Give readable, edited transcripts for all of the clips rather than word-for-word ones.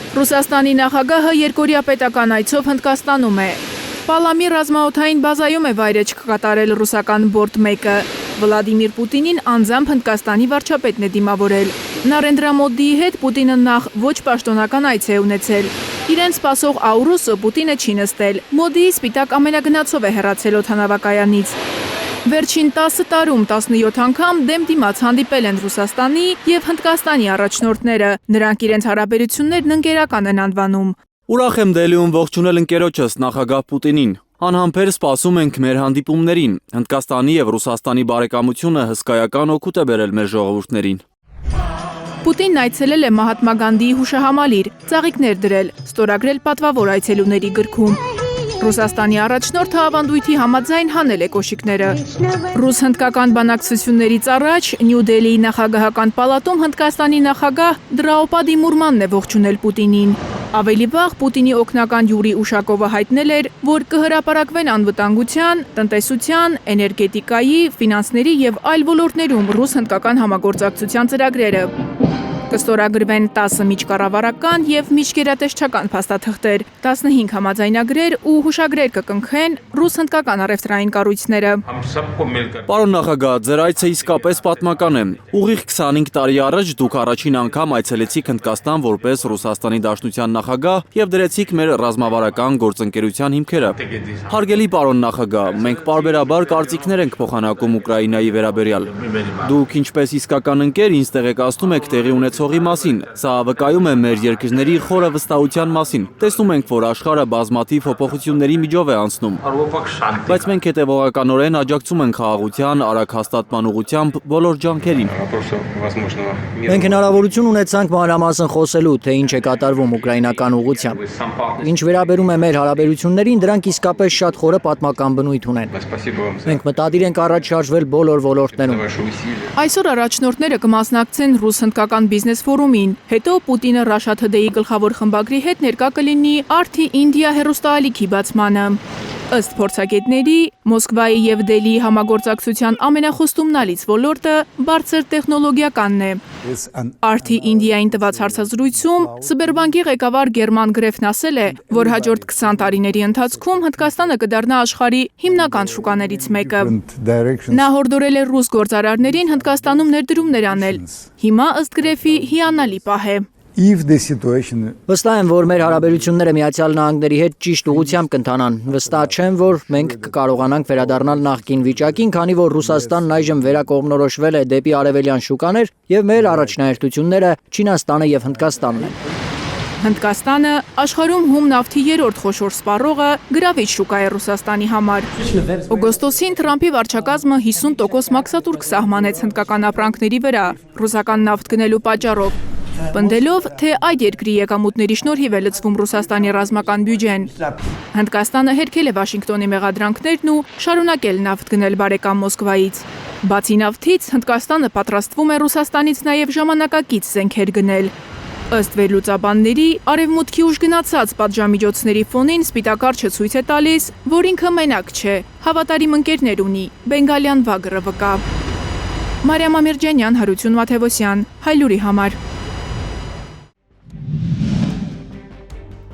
Ռուսաստանի նախագահը երկօրյա պետական այցով Հնդկաստանում է։ Պալամի ռազմաօդային բազայում է վայրեջք կատարել ռուսական բորտ 1-ը։ Վլադիմիր Պուտինին անձամբ Հնդկաստանի վարչապետն է դիմավորել։ Նարենդրա Մոդիի հետ Պուտինը նախ ոչ պաշտոնական այց է ունեցել։ Իրեն սպասող Աուրուսը Պուտինը չի նստել։ Մոդիի սպիտակ ամենագնացով է հեռացել օդանավակայանից։ Վերջին 10 տարում 17 անգամ դեմ-դիմաց հանդիպել են Ռուսաստանի և Հնդկաստանի առաջնորդները։ Նրանք իրենց հարաբերություններն ընկերական են անվանում։ Ուրախ եմ Դելիում ողջունել ընկերոջս նախագահ Պուտինին։ Անհամբեր սպասում ենք մեր հանդիպումներին։ Հնդկաստանի և Ռուսաստանի բարեկամությունը հսկայական օգուտ է բերել մեր ժողովուրդներին։ Պուտինն այցելել է Մահատմա Գանդիի հուշահամալիր, ծաղիկներ դրել, ստորագրել պատվավոր այցելուների գրքում։ Ռուսաստանի առաջնորդը ավանդույթի համաձայն հանել է կոշիկները։ Ռուս-հնդկական բանակցություններից առաջ Նյու Դելիի նախագահական պալատում Հնդկաստանի նախագահ Դրաուպադի Մուրմանն է ողջունել Պուտինին։ Ավելի վաղ Պուտինի օգնական Յուրի Ուշակովը հայտնել էր, որ կհրապարակվեն անվտանգության, տնտեսության, էներգետիկայի, ֆինանսների և այլ ոլորտներում ռուս-հնդկական համագործակցության ծրագրերը։ Կստորագրվեն 10 միջկառավարական և միջգերատեսչական փաստաթղթեր, 15 համաձայնագրեր ու հուշագրեր կկնքվեն ռուս-հնդկական առևտրային կառույցները։ Պարոն նախագահ, ձեր այցը իսկապես պատմական է։ Ուղիղ 25 տարի առաջ դուք առաջին անգամ այցելեցիք Հնդկաստան որպես Ռուսաստանի Դաշնության նախագահ և դրեցիք մեր ռազմավարական գործընկերության հիմքերը։ Հարգելի պարոն նախագահ, մենք պարբերաբար կարծիքներ ենք փոխանակում Ուկրաինայի վերաբերյալ։ Դուք ինչպես իսկական ընկեր ինձ տեղեկացնում եք տեղի ունեցողի մասին։ Սա վկայում է մեր երկրների խորը վստահության մասին։ Տեսնում ենք, որ աշխարհը բազմաթիվ փոփոխությունների միջով է անցնում։ Բայց մենք հետևողականորեն աջակցում ենք խաղաղության, արագ հաստատման ուղղությամբ բոլոր ջանքերին։ Մենք հնարավորություն ունեցանք մանրամասն խոսելու, թե ինչ է կատարվում ուկրաինական ուղղությամբ։ Ինչ վերաբերում է մեր հարաբերություններին, դրանք իսկապես շատ խորը պատմական բնույթ ունեն։ Մենք մտադիր ենք առաջ շարժվել բոլոր ոլորտներում։ Այսօր առաջնորդները կմասնակցեն ռուս-հնդկական բիզնես ֆորումին, հետո Պուտինը Russia Today-ի գլխավոր խմբագրի հետ ներկա կլինի RT India հեռուստաալիքի բացմանը։ Ըստ փորձագետների, Մոսկվայի և Դելիի համագործակցության ամենախոստումնալից ոլորտը բարձր տեխնոլոգիականն է։ RT India-ին տված հարցազրույցում Սբերբանկի ղեկավար Գերման Գրեֆն ասել է, որ հաջորդ 20 տարիների ընթացքում Հնդկաստանը կդառնա աշխարհի հիմնական շուկաներից մեկը։ Նա հորդորել է ռուս գործարարներին Հնդկաստանում ներդրումներ անել։ Հիմա ըստ Գրեֆի հիանալի պահ է։ Վստահ եմ, որ մեր հարաբերությունները Միացյալ Նահանգների հետ ճիշտ ուղղությամբ կընթանան։ Վստահ չեմ, որ մենք կկարողանանք վերադառնալ նախկին վիճակին, քանի որ Ռուսաստանն այժմ վերակողմնորոշվել է դեպի արևելյան շուկաներ և մեր առաջնահերթությունները Չինաստանը և Հնդկաստանն են։ Հնդկաստանը աշխարհում հում նավթի երրորդ խոշոր սպառողը գրավիչ շուկա է Ռուսաստանի համար։ Օգոստոսին Թրամփի վարչակազմը 50% մաքսատուրք սահմանեց հնդկական ապրանքների վրա ռուսական նավթ գնելու պատճառով, պնդելով, թե այդ երկրի եկամուտների շնորհիվ է լցվում Ռուսաստանի ռազմական բյուջեն։ Հնդկաստանը հերքել է Վաշինգտոնի մեղադրանքներն ու շարունակել նավթ գնել բարեկամ Մոսկվայից։ Բացի նավթից, Հնդկաստանը պատրաստվում է Ռուսաստանից նաև ժամանակակից զենքեր գնել։ Ըստ վերլուծաբանների, արևմուտքի ուժգնացած պատժամիջոցների ֆոնին Սպիտակ արջը ցույց է տալիս, որ ինքը մենակ չէ, հավատարիմ ընկերներ ունի, բենգալյան վագրը վկա։ Մարիամ Ամիրջանյան, Հարություն Մաթևոսյան, Հայլուրի համար։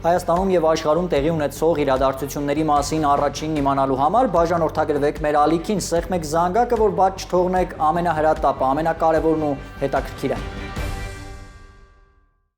Հայաստանում և աշխարհում տեղի ունեցող իրադարձությունների մասին առաջինն իմանալու համար բաժանորդագրվեք մեր ալիքին, սեղմեք զանգակը, որ բաց չթողնեք ամենահրատապը, ամենակարևորն ու հետաքրքիրը։